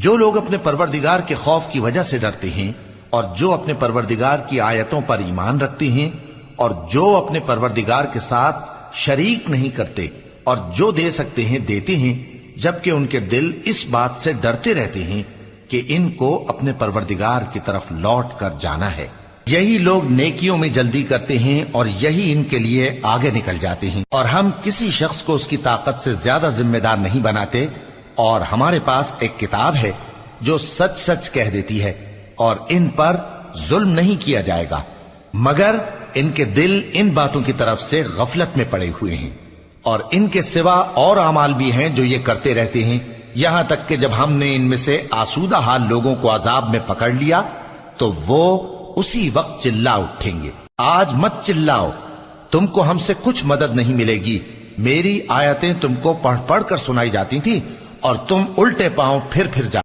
جو لوگ اپنے پروردگار کے خوف کی وجہ سے ڈرتے ہیں اور جو اپنے پروردگار کی آیتوں پر ایمان رکھتے ہیں اور جو اپنے پروردگار کے ساتھ شریک نہیں کرتے اور جو دے سکتے ہیں دیتے ہیں، جبکہ ان کے دل اس بات سے ڈرتے رہتے ہیں کہ ان کو اپنے پروردگار کی طرف لوٹ کر جانا ہے، یہی لوگ نیکیوں میں جلدی کرتے ہیں اور یہی ان کے لیے آگے نکل جاتے ہیں۔ اور ہم کسی شخص کو اس کی طاقت سے زیادہ ذمہ دار نہیں بناتے، اور ہمارے پاس ایک کتاب ہے جو سچ سچ کہہ دیتی ہے، اور ان پر ظلم نہیں کیا جائے گا، مگر ان کے دل ان باتوں کی طرف سے غفلت میں پڑے ہوئے ہیں، اور ان کے سوا اور اعمال بھی ہیں جو یہ کرتے رہتے ہیں، یہاں تک کہ جب ہم نے ان میں سے آسودہ حال لوگوں کو عذاب میں پکڑ لیا تو وہ اسی وقت چلا اٹھیں گے۔ آج مت چلاؤ، تم کو ہم سے کچھ مدد نہیں ملے گی، میری آیتیں تم کو پڑھ پڑھ کر سنائی جاتی تھی اور تم الٹے پاؤں پھر جا